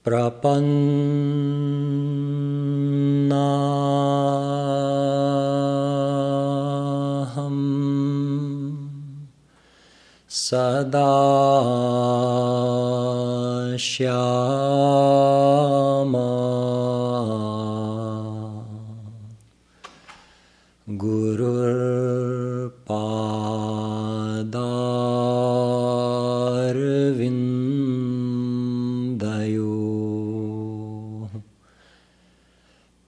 Prapannaham sada shyama gurur padarvindayo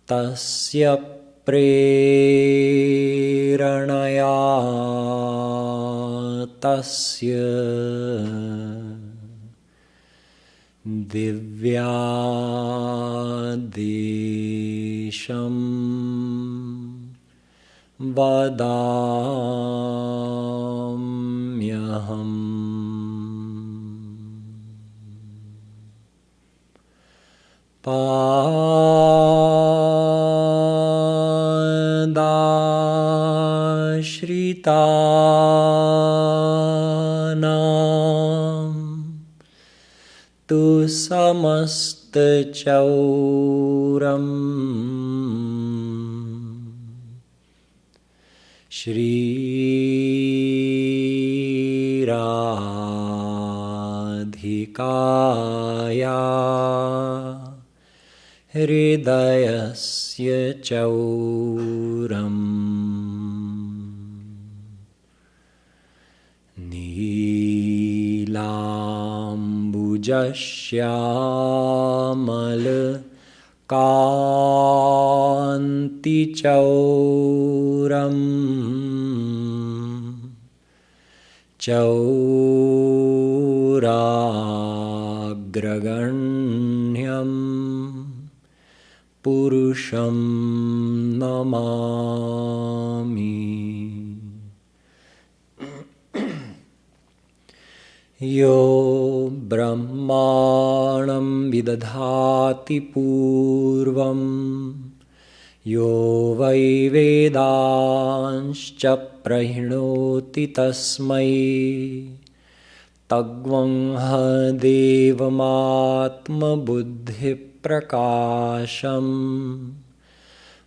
tasya preranaya tasya divyadesham vadamyaham. Padashritanam tu samastachauram Shri Radhikaya Hridayasya Chauram Nilambujasyyamal Kanti Chauram Chauragraganyam Purusham Namami. Yo Brahmanam Vidadhati Purvam Yo Vai Vedanscha Prahinoti Tasmai Tagvangha Devamatma Buddhi Prakasham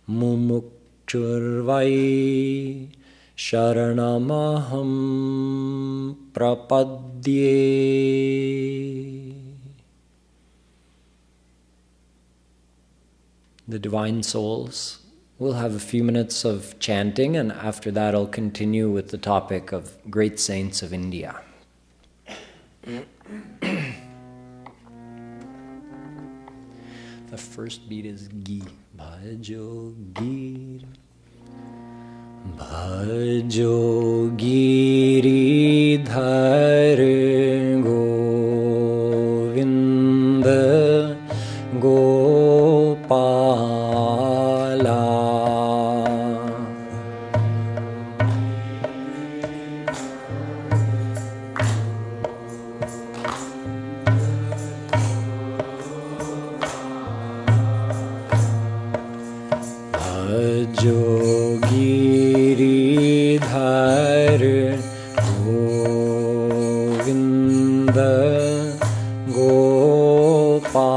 Mumukchurvai Sharanamaham Prapadye. The Divine Souls will have a few minutes of chanting, and after that I'll continue with the topic of great saints of India. The first beat is Gi. Bhajo Giri. Bhajo Giridhar Govinda Gopala Bhajo Giridhar Govinda Gopala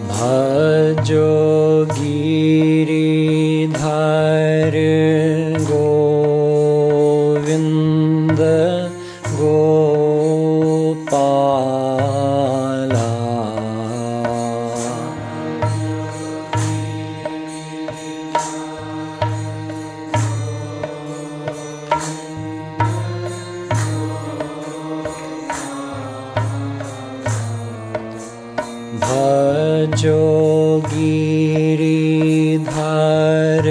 Bhajo Giridhar Govinda Gopala Bhajo Giridhar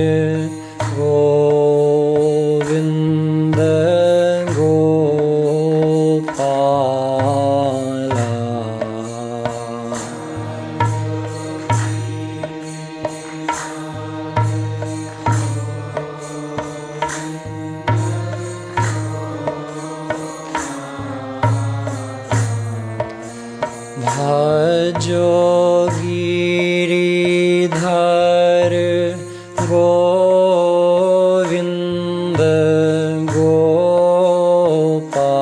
Govinda Gopala भजो गिरिधर गोविंद गोपाला।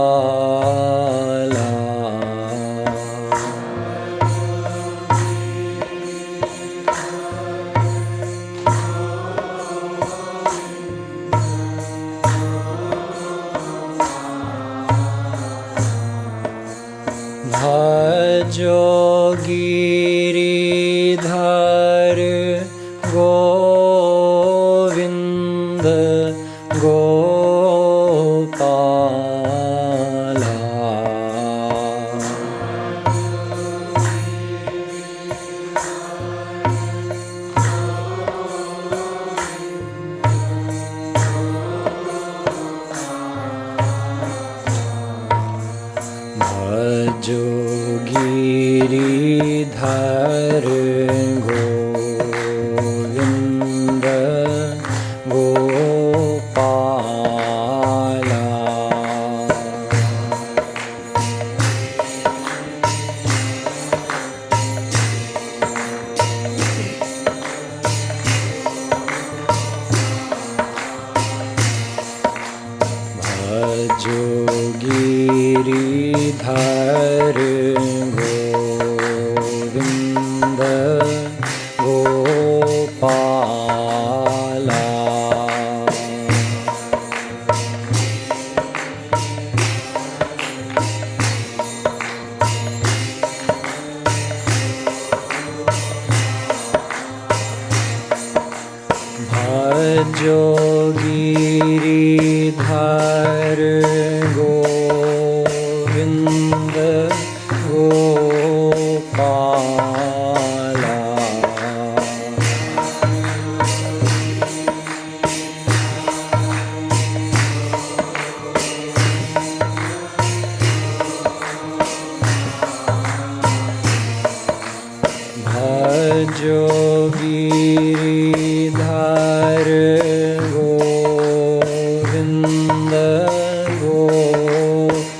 भजो गिरिधर गोविंद गोपाला। भजो गिरिधर गोविंद गोपाला। भजो गिरिधर गोविंद गोपाला। भजो गिरिधर गोविंद गोपाला। भजो गिरिधर गोविंद गोपाला।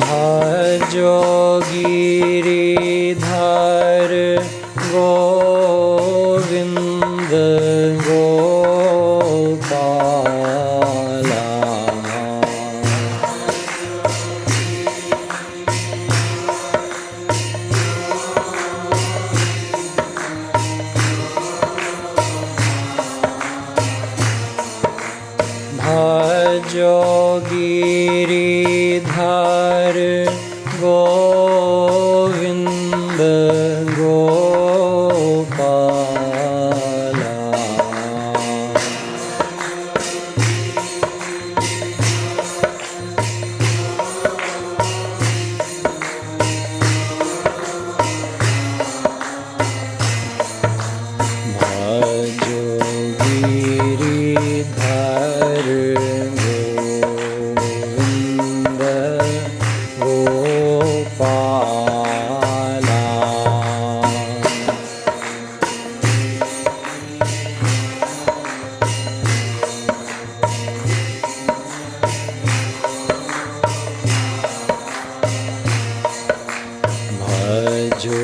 भजो गिरिधर गोविंद गोपाला। भजो गिरिधर गोविंद गोपाला। भजो गिरिधर गोविंद गोपाला। भजो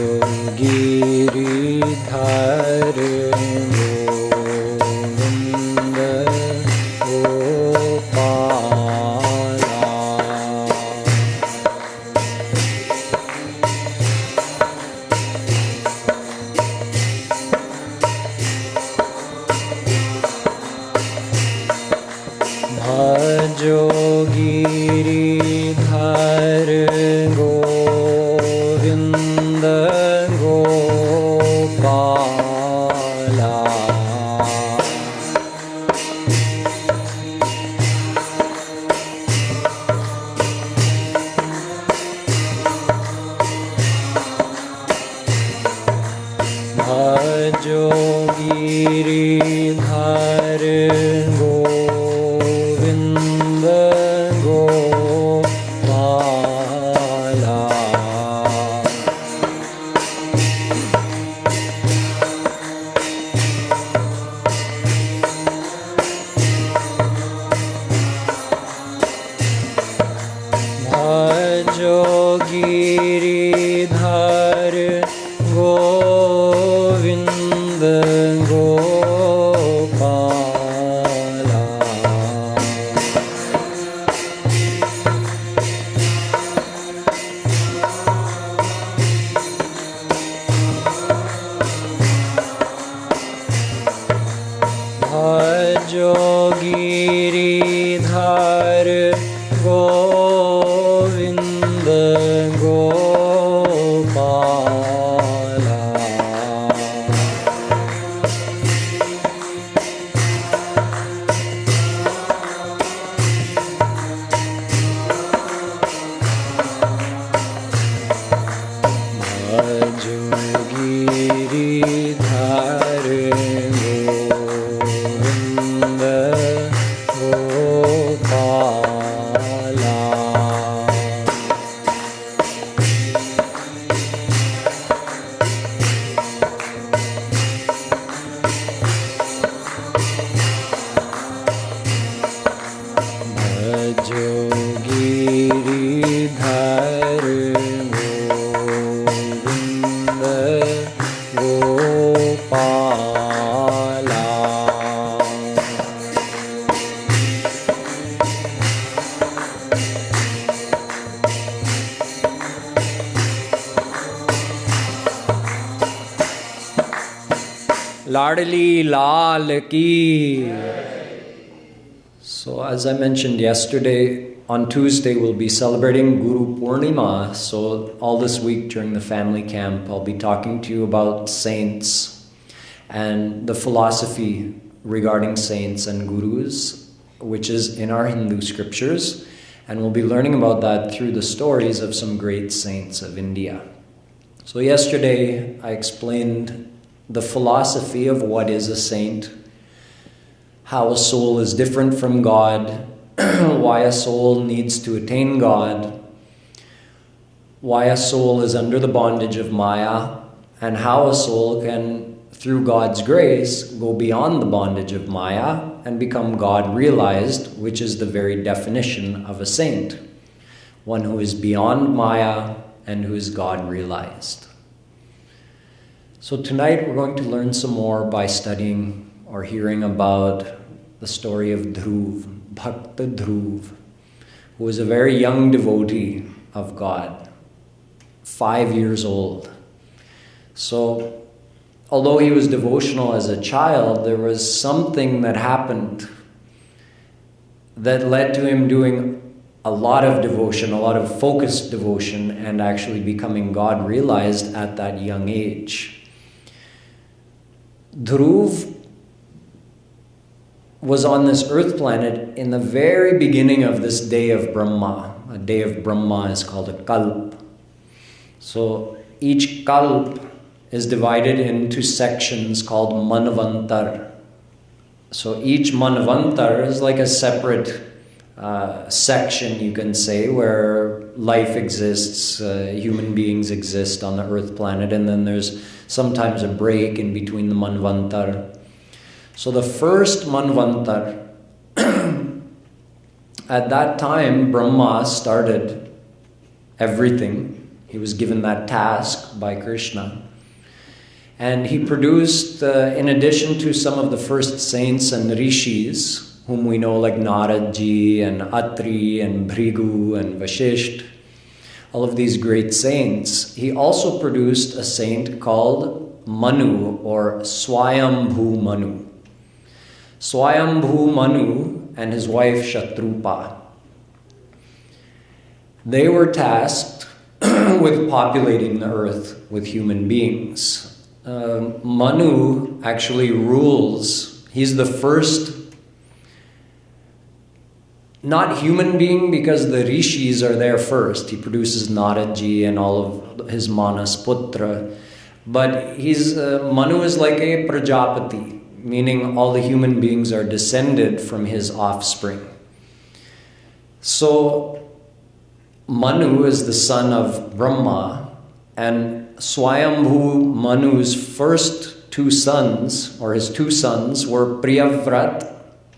गिरिधर गोविंद गोपाला। भजो गिरिधर गोविंद गोपाला। भजो Giridhar Govind Gopala. Ladli Lal Ki. So as I mentioned yesterday, on Tuesday we'll be celebrating Guru Purnima. So all this week during the family camp, I'll be talking to you about saints and the philosophy regarding saints and gurus, which is in our Hindu scriptures. And we'll be learning about that through the stories of some great saints of India. So yesterday I explained the philosophy of what is a saint, how a soul is different from God, why a soul needs to attain God, why a soul is under the bondage of Maya, and how a soul can, through God's grace, go beyond the bondage of Maya and become God-realized, which is the very definition of a saint, one who is beyond Maya and who is God-realized. So tonight we're going to learn some more by studying or hearing about the story of Dhruv, Bhakt Dhruv, who was a very young devotee of God, 5 years old. So although he was devotional as a child, there was something that happened that led to him doing a lot of devotion, a lot of focused devotion, and actually becoming God-realized at that young age. Dhruv was on this earth planet in the very beginning of this day of Brahma. A day of Brahma is called a kalp. So each kalp is divided into sections called manvantar. So each manvantar is like a separate section, you can say, where life exists, human beings exist on the earth planet, and then there's sometimes a break in between the manvantar. So the first manvantar, at that time Brahma started everything. He was given that task by Krishna. And he produced, in addition to some of the first saints and rishis, whom we know like Naradji and Atri and Bhrigu and Vashisht, all of these great saints, he also produced a saint called Manu, or Swayambhu Manu. Swayambhu Manu and his wife Shatrupa, they were tasked with populating the earth with human beings. Manu actually rules. He's the first not human being, because the rishis are there first. He produces Naradji and all of his Manas Putra. But Manu is like a Prajapati, meaning all the human beings are descended from his offspring. So Manu is the son of Brahma, and Swayambhu Manu's first two sons, or his two sons, were Priyavrat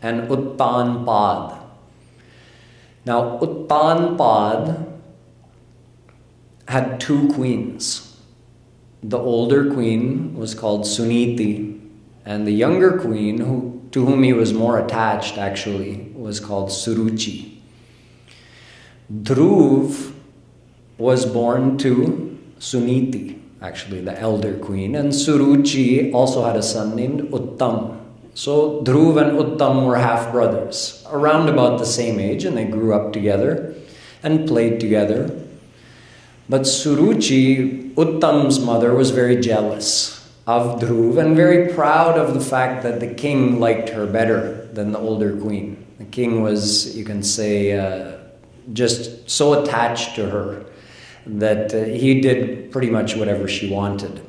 and Uttanpad. Now, Uttanpad had two queens. The older queen was called Suniti, and the younger queen, to whom he was more attached actually, was called Suruchi. Dhruv was born to Suniti, actually the elder queen, and Suruchi also had a son named Uttam. So Dhruv and Uttam were half-brothers, around about the same age, and they grew up together and played together. But Suruchi, Uttam's mother, was very jealous of Dhruv and very proud of the fact that the king liked her better than the older queen. The king was, you can say, just so attached to her that he did pretty much whatever she wanted.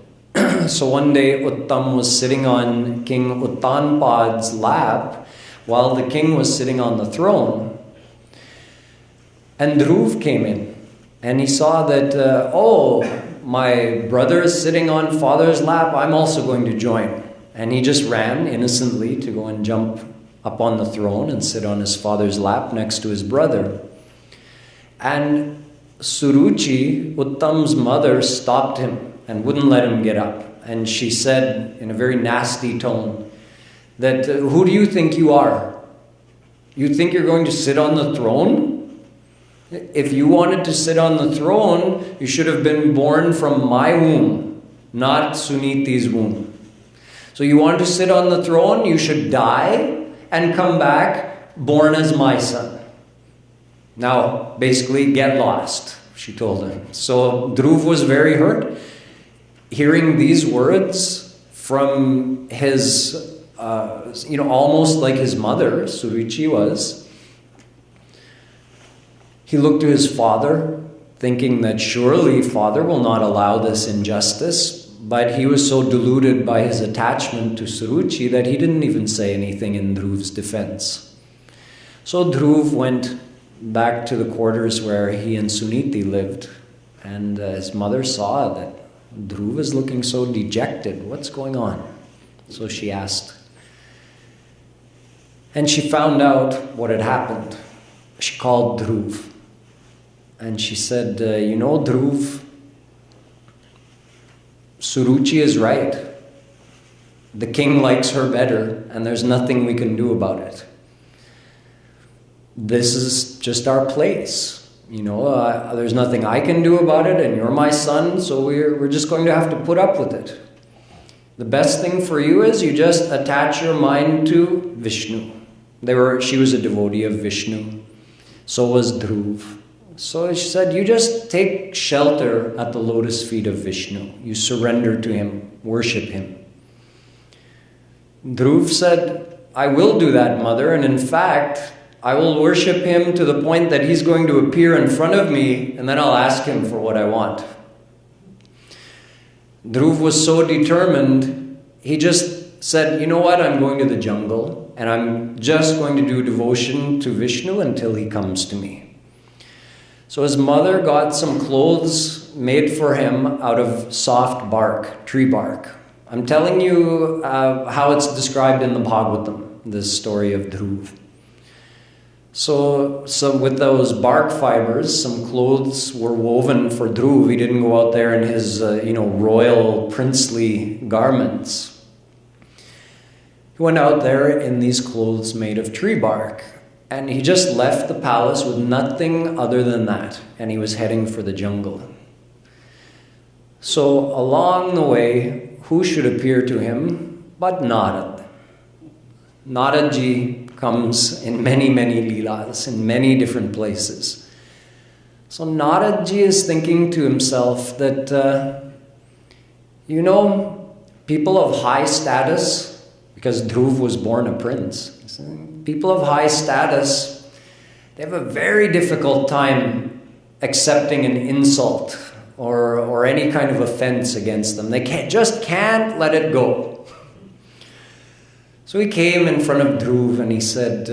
So one day Uttam was sitting on King Uttanpad's lap while the king was sitting on the throne. And Dhruv came in and he saw that, oh, my brother is sitting on father's lap, I'm also going to join. And he just ran innocently to go and jump up on the throne and sit on his father's lap next to his brother. And Suruchi, Uttam's mother, stopped him and wouldn't let him get up. And she said in a very nasty tone that, who do you think you are? You think you're going to sit on the throne? If you wanted to sit on the throne, you should have been born from my womb, not Suniti's womb. So you want to sit on the throne, you should die and come back born as my son. Now, basically, get lost, she told him. So Dhruv was very hurt. Hearing these words from his, almost like his mother, Suruchi was, he looked to his father, thinking that surely father will not allow this injustice, but he was so deluded by his attachment to Suruchi that he didn't even say anything in Dhruv's defense. So Dhruv went back to the quarters where he and Suniti lived, and his mother saw that Dhruv is looking so dejected. What's going on? So she asked. And she found out what had happened. She called Dhruv. And she said, Dhruv, Suruchi is right. The king likes her better, and there's nothing we can do about it. This is just our place. There's nothing I can do about it, and you're my son, so we're just going to have to put up with it. The best thing for you is you just attach your mind to Vishnu. She was a devotee of Vishnu. So was Dhruv. So she said, you just take shelter at the lotus feet of Vishnu. You surrender to him, worship him. Dhruv said, I will do that, mother, and in fact, I will worship him to the point that he's going to appear in front of me, and then I'll ask him for what I want. Dhruv was so determined, he just said, you know what, I'm going to the jungle, and I'm just going to do devotion to Vishnu until he comes to me. So his mother got some clothes made for him out of soft bark, tree bark. I'm telling you how it's described in the Bhagavatam, this story of Dhruv. So with those bark fibers, some clothes were woven for Dhruv. He didn't go out there in his, royal princely garments. He went out there in these clothes made of tree bark. And he just left the palace with nothing other than that. And he was heading for the jungle. So along the way, who should appear to him but Narad? Naradji comes in many, many leelas, in many different places. So Naradji is thinking to himself that, people of high status, because Dhruv was born a prince, people of high status, they have a very difficult time accepting an insult or any kind of offense against them. They can't let it go. So he came in front of Dhruv and he said,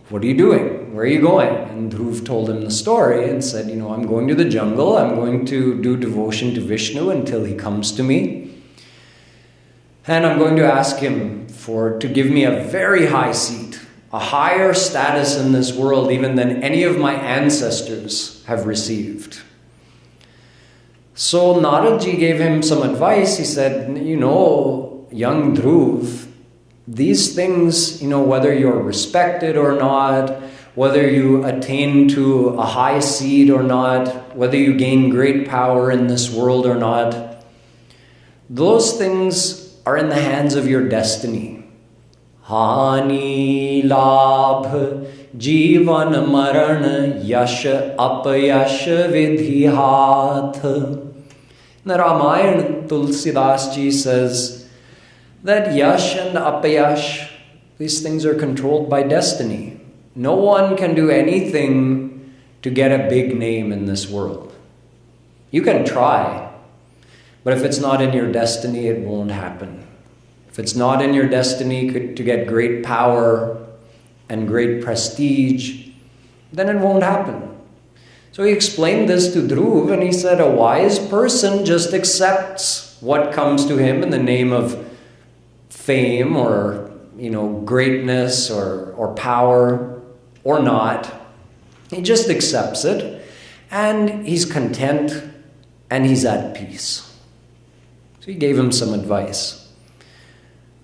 what are you doing? Where are you going? And Dhruv told him the story and said, I'm going to the jungle. I'm going to do devotion to Vishnu until he comes to me. And I'm going to ask him to give me a very high seat, a higher status in this world even than any of my ancestors have received. So Naradji gave him some advice. He said, young Dhruv, these things, whether you're respected or not, whether you attain to a high seat or not, whether you gain great power in this world or not, those things are in the hands of your destiny. Hani labh Jivan maran yash apayash vidhi hath. In the Ramayana, Tulsidas ji says that yash and apayash, these things are controlled by destiny. No one can do anything to get a big name in this world. You can try, but if it's not in your destiny, it won't happen. If it's not in your destiny to get great power and great prestige, then it won't happen. So he explained this to Dhruv, and he said a wise person just accepts what comes to him in the name of fame or greatness or power or not. He just accepts it, and he's content, and he's at peace. So he gave him some advice.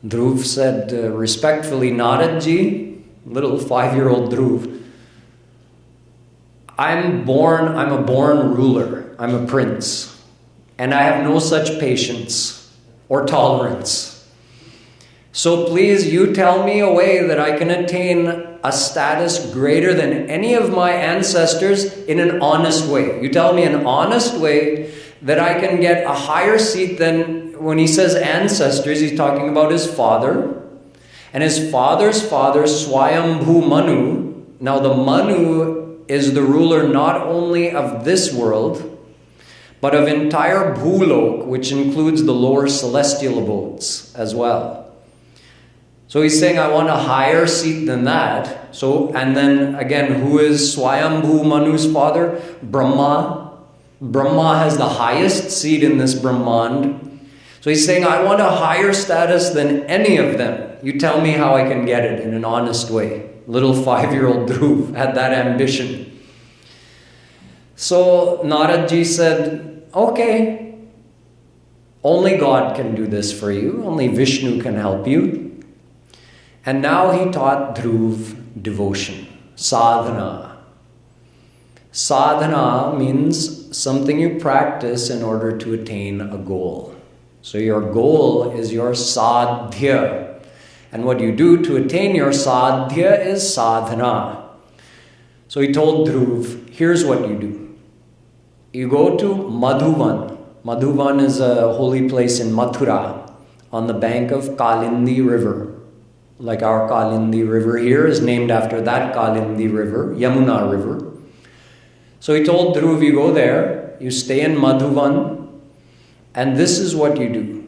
Dhruv said respectfully, Naradji, little 5-year-old Dhruv, I'm a born ruler. I'm a prince. And I have no such patience or tolerance. So please, you tell me a way that I can attain a status greater than any of my ancestors in an honest way. You tell me an honest way that I can get a higher seat than, when he says ancestors, he's talking about his father. And his father's father, Swayambhu Manu. Now the Manu is the ruler not only of this world, but of entire Bhulok, which includes the lower celestial abodes as well. So he's saying, I want a higher seat than that. So, and then again, who is Swayambhu Manu's father? Brahma. Brahma has the highest seat in this Brahmand. So he's saying, I want a higher status than any of them. You tell me how I can get it in an honest way. Little 5-year-old Dhruv had that ambition. So Naradji said, okay, only God can do this for you. Only Vishnu can help you. And now he taught Dhruv devotion, sadhana. Sadhana means something you practice in order to attain a goal. So your goal is your sadhya. And what you do to attain your sadhya is sadhana. So he told Dhruv, here's what you do. You go to Madhuvan. Madhuvan is a holy place in Mathura on the bank of Kalindi River. Like our Kalindi River here is named after that Kalindi River, Yamuna River. So he told Dhruv, you go there, you stay in Madhuvan, and this is what you do.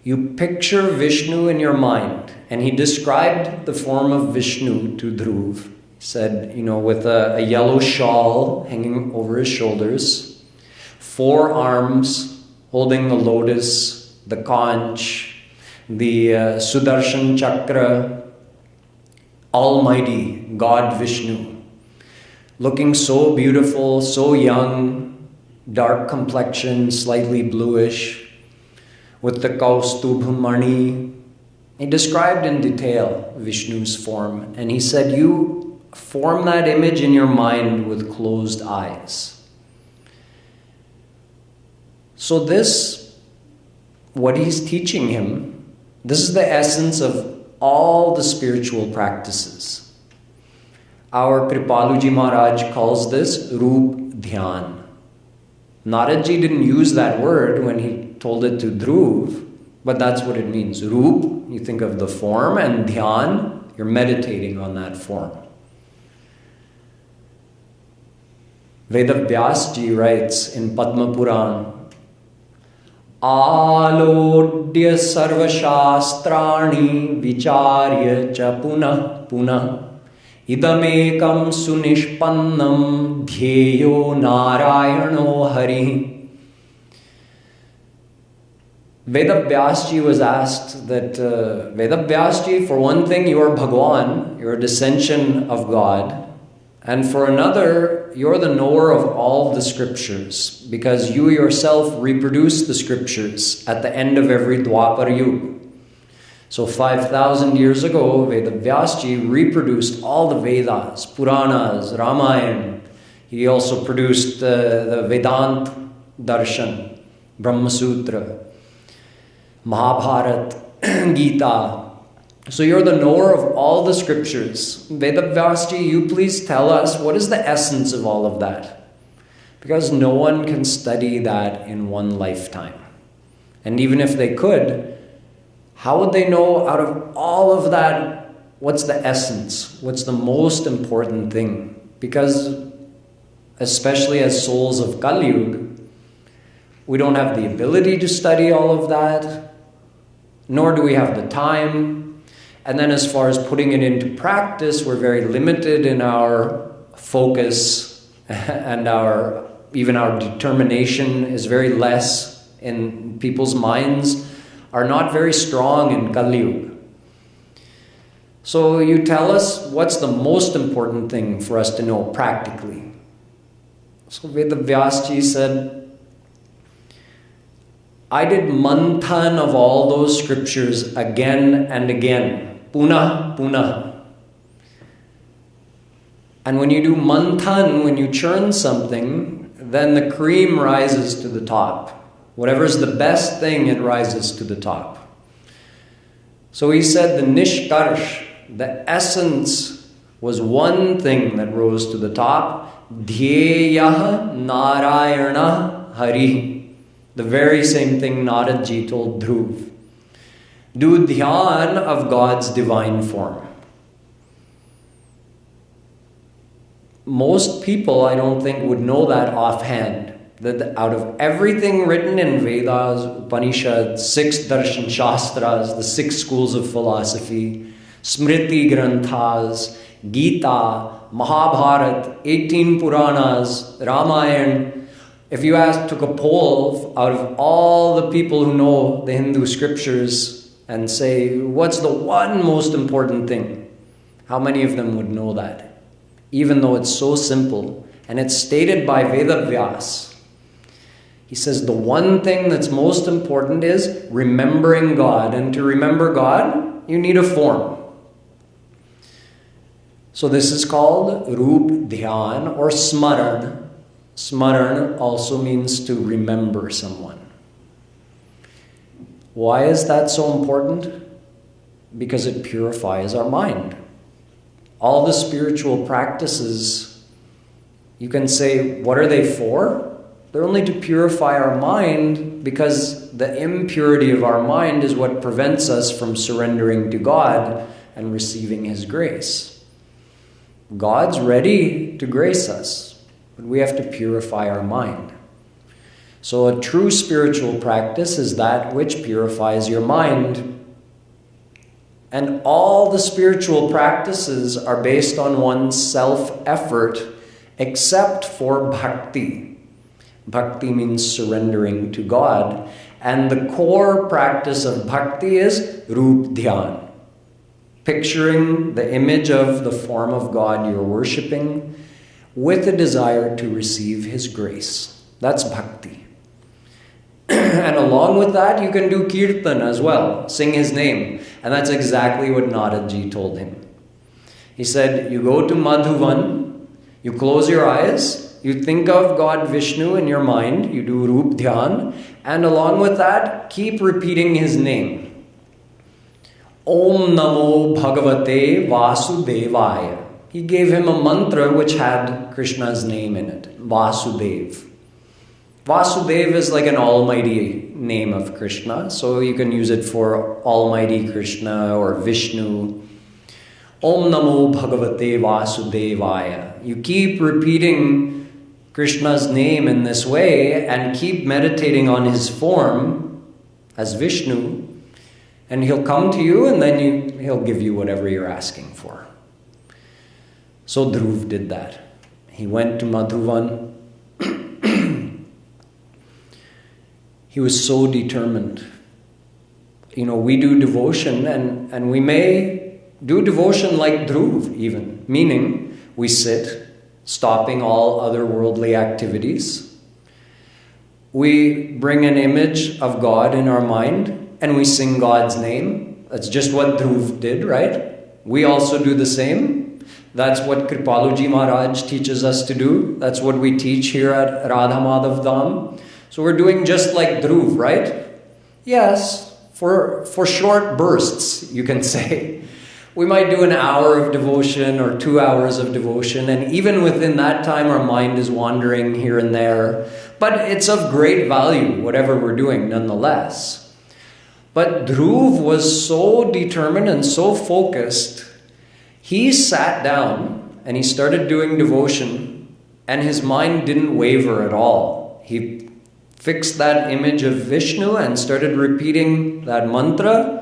You picture Vishnu in your mind. And he described the form of Vishnu to Dhruv. He said, with a yellow shawl hanging over his shoulders, 4 arms holding the lotus, the conch, the Sudarshan Chakra, Almighty God Vishnu. Looking so beautiful, so young, dark complexion, slightly bluish, with the Kaustubhamani. He described in detail Vishnu's form, and he said, you form that image in your mind with closed eyes. So this, what he's teaching him, this is the essence of all the spiritual practices. Our Kripaluji Maharaj calls this Roop Dhyan. Naradji didn't use that word when he told it to Dhruv, but that's what it means. Roop, you think of the form, and Dhyan, you're meditating on that form. Vedavyasji writes in Padma Puran, Alodya sarvashastrani vicharya cha punah punah idamekam sunishpannam dhyeyo narayano hari. Vedavyasji was asked that, Vedavyasji, for one thing, you are Bhagwan, you're a descension of God. And for another, you're the knower of all the scriptures, because you yourself reproduce the scriptures at the end of every Dwapar Yuga. So 5,000 years ago, Vedavyasji reproduced all the Vedas, Puranas, Ramayana. He also produced the Vedant Darshan, Brahma Sutra, Mahabharata, Gita, So you're the knower of all the scriptures. Vedavyasji, you please tell us what is the essence of all of that? Because no one can study that in one lifetime. And even if they could, how would they know out of all of that, what's the essence? What's the most important thing? Because especially as souls of Kali Yuga, we don't have the ability to study all of that, nor do we have the time. And then as far as putting it into practice, we're very limited in our focus, and even our determination is very less, in people's minds are not very strong in Kali Yuga. So you tell us what's the most important thing for us to know practically. So Vedavyasji said, I did manthan of all those scriptures again and again. Punah, punah. And when you do manthan, when you churn something, then the cream rises to the top. Whatever's the best thing, it rises to the top. So he said the nishkarsh, the essence, was one thing that rose to the top. Dhyeyah Narayana Hari. The very same thing Naradji told Dhruv. Do dhyan of God's divine form. Most people, I don't think, would know that offhand. That out of everything written in Vedas, Upanishads, 6 Darshan Shastras, the 6 schools of philosophy, Smriti Granthas, Gita, Mahabharat, 18 Puranas, Ramayana, if you took a poll out of all the people who know the Hindu scriptures and say, what's the one most important thing? How many of them would know that? Even though it's so simple. And it's stated by Vedavyas. He says the one thing that's most important is remembering God. And to remember God, you need a form. So this is called Rup Dhyan or Smaran. Smaran also means to remember someone. Why is that so important? Because it purifies our mind. All the spiritual practices, you can say, what are they for? They're only to purify our mind, because the impurity of our mind is what prevents us from surrendering to God and receiving His grace. God's ready to grace us, but we have to purify our mind. So a true spiritual practice is that which purifies your mind. And all the spiritual practices are based on one's self-effort, except for bhakti. Bhakti means surrendering to God. And the core practice of bhakti is rup dhyan. Picturing the image of the form of God you're worshipping with a desire to receive His grace. That's bhakti. And along with that, you can do kirtan as well, sing His name. And that's exactly what Naradji told him. He said, you go to Madhuvan, you close your eyes, you think of God Vishnu in your mind, you do Rup Dhyan, and along with that, keep repeating His name. Om Namo Bhagavate Vasudevaya. He gave him a mantra which had Krishna's name in it, Vasudev. Vasudev is like an almighty name of Krishna, so you can use it for Almighty Krishna or Vishnu. Om Namo Bhagavate Vasudevaya. You keep repeating Krishna's name in this way and keep meditating on His form as Vishnu, and He'll come to you and then He'll give you whatever you're asking for. So Dhruv did that. He went to Madhuvan. He was so determined. You know, we do devotion and we may do devotion like Dhruv even, meaning we sit, stopping all other worldly activities. We bring an image of God in our mind and we sing God's name. That's just what Dhruv did, right? We also do the same. That's what Kripaluji Maharaj teaches us to do. That's what we teach here at Radha Madhav Dham. So we're doing just like Dhruv, right? Yes, for short bursts, you can say. We might do an hour of devotion or 2 hours of devotion, and even within that time our mind is wandering here and there. But it's of great value, whatever we're doing, nonetheless. But Dhruv was so determined and so focused, he sat down and he started doing devotion, and his mind didn't waver at all. He fixed that image of Vishnu and started repeating that mantra.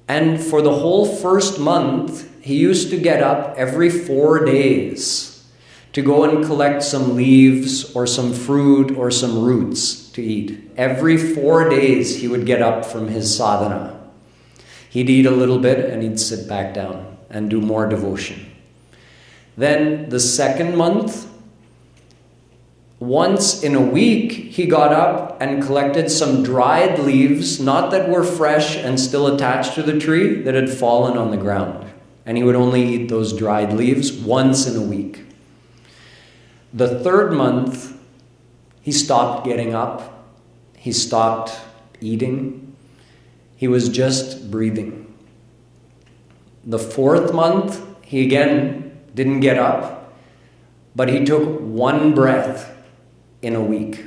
And for the whole first month, he used to get up every 4 days to go and collect some leaves or some fruit or some roots to eat. Every 4 days he would get up from his sadhana. He'd eat a little bit and he'd sit back down and do more devotion. Then the second month, once in a week, he got up and collected some dried leaves, not that were fresh and still attached to the tree, that had fallen on the ground. And he would only eat those dried leaves once in a week. The third month, he stopped getting up. He stopped eating. He was just breathing. The fourth month, he again didn't get up, but he took one breath in a week.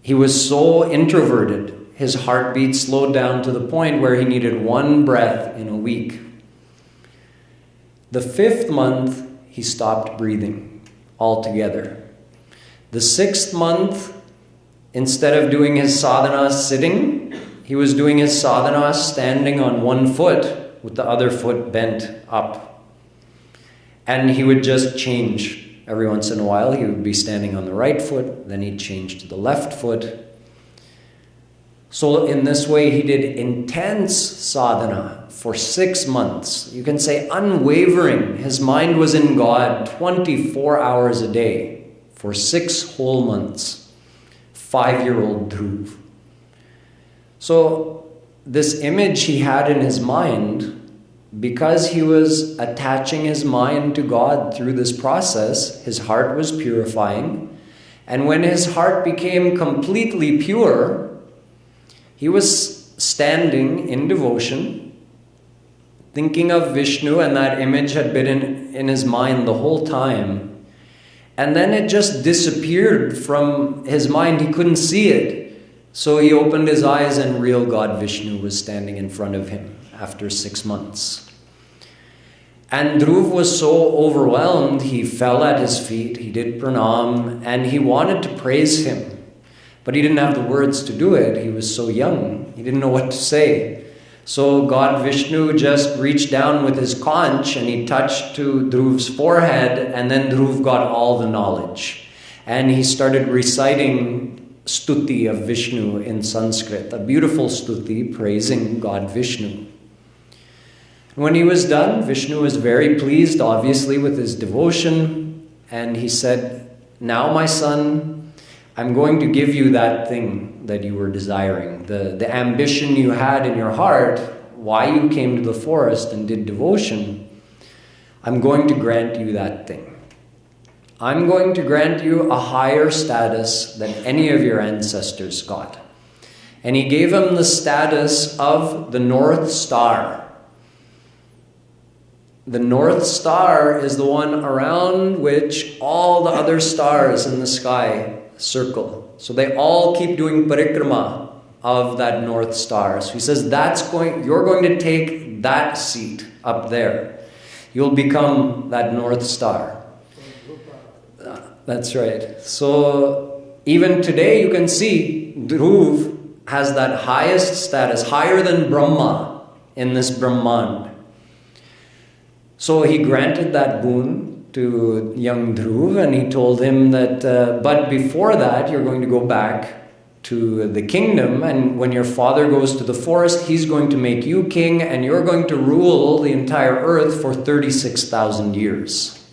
He was so introverted, his heartbeat slowed down to the point where he needed one breath in a week. The fifth month, he stopped breathing altogether. The sixth month, instead of doing his sadhana sitting, he was doing his sadhana standing on one foot with the other foot bent up. And he would just change. Every once in a while, he would be standing on the right foot, then he'd change to the left foot. So in this way, he did intense sadhana for 6 months. You can say unwavering. His mind was in God 24 hours a day for 6 whole months. 5-year-old Dhruv. So this image he had in his mind, because he was attaching his mind to God through this process, his heart was purifying. And when his heart became completely pure, he was standing in devotion, thinking of Vishnu, and that image had been in his mind the whole time. And then it just disappeared from his mind. He couldn't see it. So he opened his eyes and real God Vishnu was standing in front of him after 6 months. And Dhruv was so overwhelmed, he fell at his feet, he did pranam, and he wanted to praise him. But he didn't have the words to do it. He was so young, he didn't know what to say. So God Vishnu just reached down with his conch and he touched to Dhruv's forehead, and then Dhruv got all the knowledge. And he started reciting stuti of Vishnu in Sanskrit, a beautiful stuti praising God Vishnu. When he was done, Vishnu was very pleased, obviously, with his devotion, and he said, "Now, my son, I'm going to give you that thing that you were desiring, the ambition you had in your heart, why you came to the forest and did devotion. I'm going to grant you that thing. I'm going to grant you a higher status than any of your ancestors got." And he gave him the status of the North Star. The North Star is the one around which all the other stars in the sky circle. So they all keep doing parikrama of that North Star. So he says, you're going to take that seat up there. You'll become that North Star. That's right. So even today you can see Dhruv has that highest status, higher than Brahma in this Brahmand. So he granted that boon to young Dhruv, and he told him that, but before that, you're going to go back to the kingdom, and when your father goes to the forest, he's going to make you king, and you're going to rule the entire earth for 36,000 years.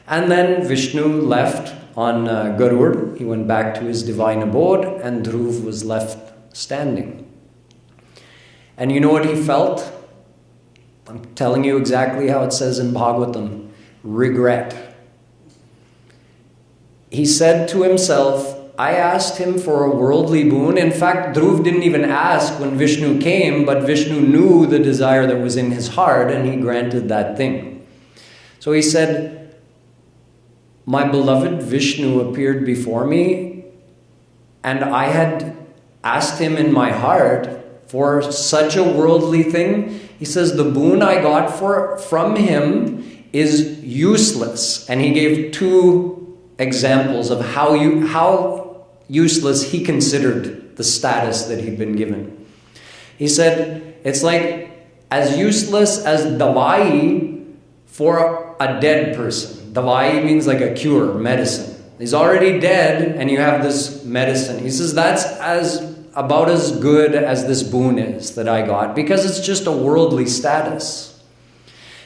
And then Vishnu left on Garud. He went back to his divine abode, and Dhruv was left standing. And you know what he felt? I'm telling you exactly how it says in Bhagavatam. Regret. He said to himself, I asked him for a worldly boon. In fact, Dhruv didn't even ask when Vishnu came, but Vishnu knew the desire that was in his heart, and he granted that thing. So he said, my beloved Vishnu appeared before me, and I had asked him in my heart for such a worldly thing. He says, the boon I got from him is useless. And he gave two examples of how useless he considered the status that he'd been given. He said, it's like as useless as dawai for a dead person. Dawai means like a cure, medicine. He's already dead and you have this medicine. He says, that's about as good as this boon is that I got, because it's just a worldly status.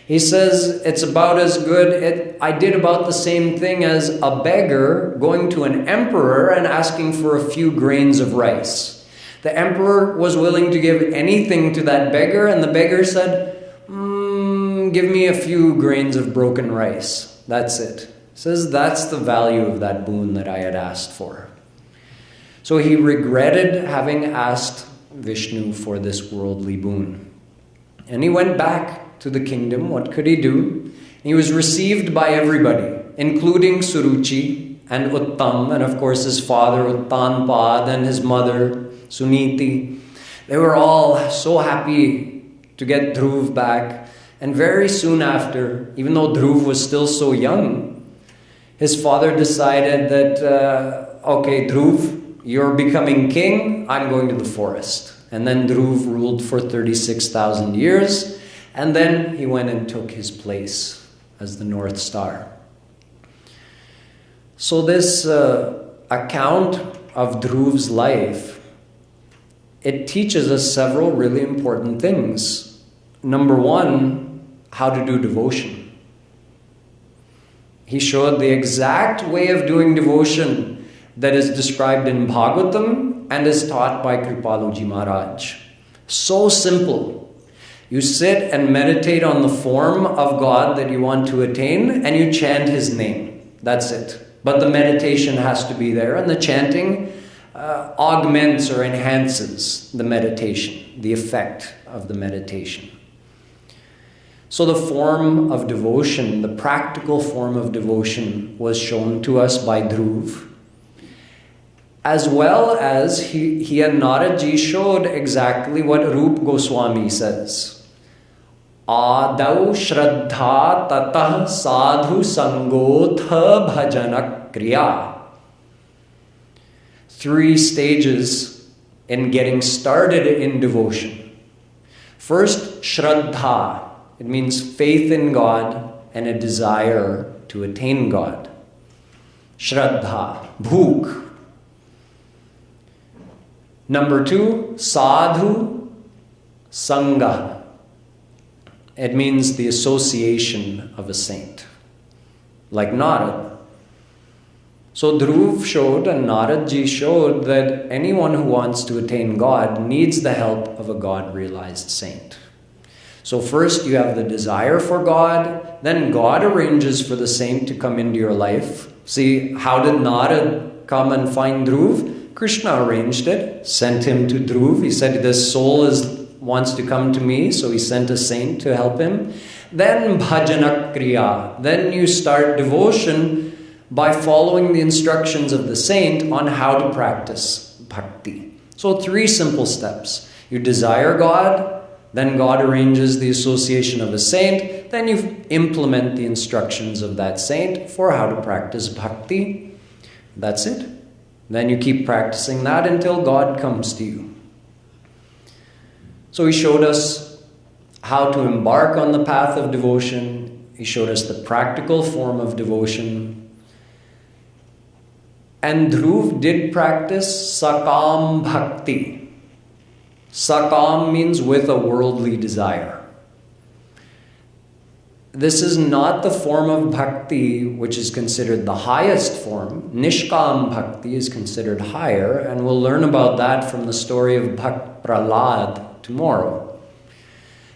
He says it's about as good, I did about the same thing as a beggar going to an emperor and asking for a few grains of rice. The emperor was willing to give anything to that beggar, and the beggar said, give me a few grains of broken rice. That's it. He says that's the value of that boon that I had asked for. So he regretted having asked Vishnu for this worldly boon. And he went back to the kingdom. What could he do? He was received by everybody, including Suruchi and Uttam, and of course his father Uttanpad and his mother Suniti. They were all so happy to get Dhruv back. And very soon after, even though Dhruv was still so young, his father decided that, okay, Dhruv, you're becoming king, I'm going to the forest. And then Dhruv ruled for 36,000 years, and then he went and took his place as the North Star. So this account of Dhruv's life, it teaches us several really important things. Number one, how to do devotion. He showed the exact way of doing devotion that is described in Bhagavatam and is taught by Kripaluji Maharaj. So simple. You sit and meditate on the form of God that you want to attain, and you chant His name. That's it. But the meditation has to be there, and the chanting augments or enhances the meditation, the effect of the meditation. So the form of devotion, the practical form of devotion, was shown to us by Dhruv. As well as he and Naraji showed exactly what Rup Goswami says. Adau Shraddha Tatah Sadhu Sangotha Bhajana Kriya. 3 stages in getting started in devotion. First, Shraddha. It means faith in God and a desire to attain God. Shraddha, Bhuk. Number 2, Sadhu Sangha. It means the association of a saint, like Narad. So Dhruv showed and Naradji showed that anyone who wants to attain God needs the help of a God-realized saint. So first you have the desire for God, then God arranges for the saint to come into your life. See, how did Narad come and find Dhruv? Krishna arranged it, sent him to Dhruv. He said, this soul wants to come to me, so he sent a saint to help him. Then bhajana kriya. Then you start devotion by following the instructions of the saint on how to practice bhakti. So 3 simple steps. You desire God, then God arranges the association of a saint, then you implement the instructions of that saint for how to practice bhakti. That's it. Then you keep practicing that until God comes to you. So he showed us how to embark on the path of devotion. He showed us the practical form of devotion. And Dhruv did practice sakam bhakti. Sakam means with a worldly desire. This is not the form of bhakti which is considered the highest form. Nishkam bhakti is considered higher, and we'll learn about that from the story of Bhakt Prahlad tomorrow.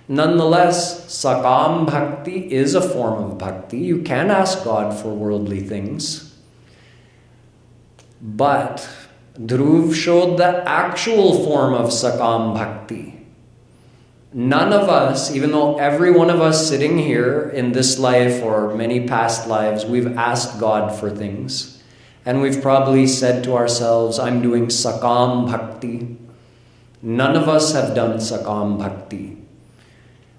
Nonetheless, sakam bhakti is a form of bhakti. You can ask God for worldly things. But Dhruv showed the actual form of Sakam Bhakti. None of us, even though every one of us sitting here in this life or many past lives, we've asked God for things. And we've probably said to ourselves, I'm doing Sakam Bhakti. None of us have done Sakam Bhakti.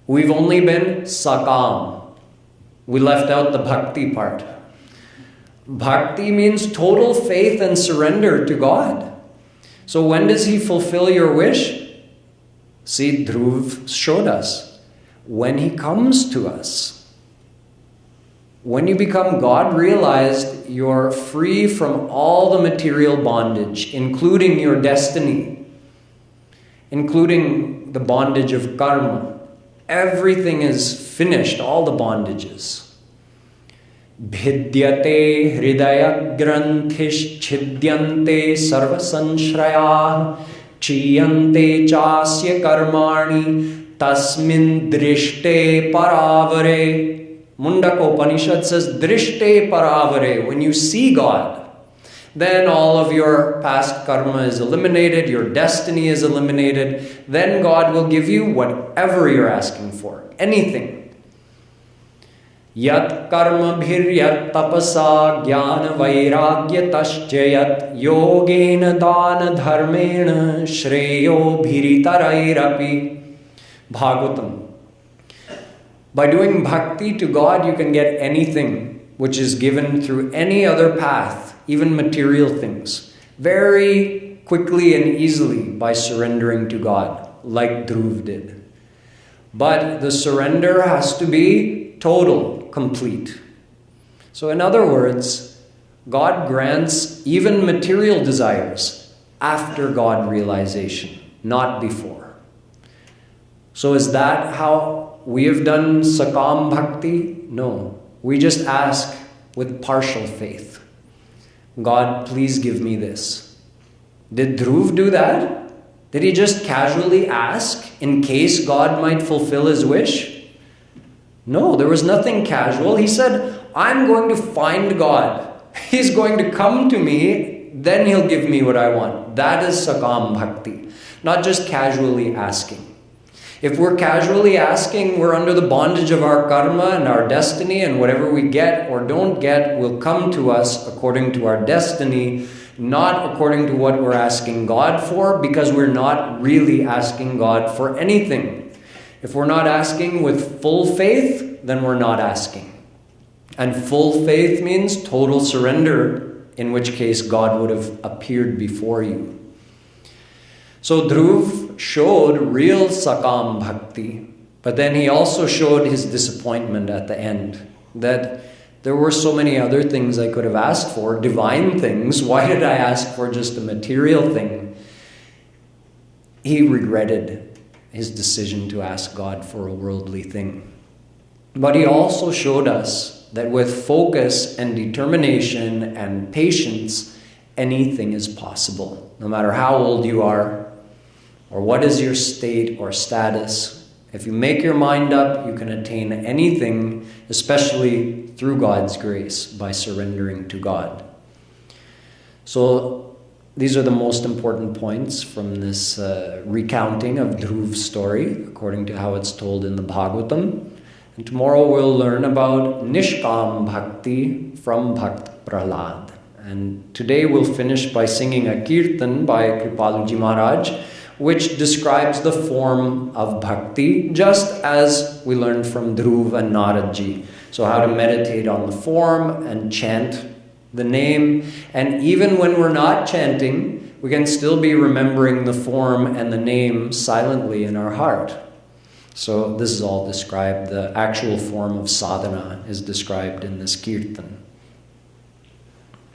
We've only been Sakam. We left out the Bhakti part. Bhakti means total faith and surrender to God. So when does He fulfill your wish? See, Dhruv showed us. When He comes to us. When you become God-realized, you're free from all the material bondage, including your destiny, including the bondage of karma. Everything is finished, all the bondages. Bhidyate hridaya granthish chhidyante sarva sanshraya chiyante chasya karmani tasmin drishte paravare. Mundaka Upanishad says drishte paravare. When you see God, then all of your past karma is eliminated, your destiny is eliminated. Then God will give you whatever you're asking for, anything. Yat karma bhiryat tapasa jnana vairagya taschayat yogena dana dharmena shreyo bhiritarairapi. Bhagavatam. By doing bhakti to God, you can get anything which is given through any other path, even material things, very quickly and easily by surrendering to God, like Dhruv did. But the surrender has to be total, complete. So in other words, God grants even material desires after God realization, not before. So is that how we have done Sakam Bhakti? No. We just ask with partial faith. God, please give me this. Did Dhruv do that? Did he just casually ask in case God might fulfill his wish? No, there was nothing casual. He said, I'm going to find God. He's going to come to me, then He'll give me what I want. That is Sakam Bhakti, not just casually asking. If we're casually asking, we're under the bondage of our karma and our destiny, and whatever we get or don't get will come to us according to our destiny, not according to what we're asking God for, because we're not really asking God for anything. If we're not asking with full faith, then we're not asking. And full faith means total surrender, in which case God would have appeared before you. So Dhruv showed real Sakam Bhakti, but then he also showed his disappointment at the end, that there were so many other things I could have asked for, divine things. Why did I ask for just a material thing? He regretted his decision to ask God for a worldly thing. But he also showed us that with focus and determination and patience, anything is possible. No matter how old you are, or what is your state or status, if you make your mind up, you can attain anything, especially through God's grace, by surrendering to God. So these are the most important points from this recounting of Dhruv's story, according to how it's told in the Bhagavatam. And tomorrow we'll learn about Nishkam Bhakti from Bhakt Prahlad. And today we'll finish by singing a kirtan by Kripaluji Maharaj, which describes the form of bhakti, just as we learned from Dhruv and Naradji. So how to meditate on the form and chant the name. And even when we're not chanting, we can still be remembering the form and the name silently in our heart. So this is all described. The actual form of sadhana is described in this kirtan.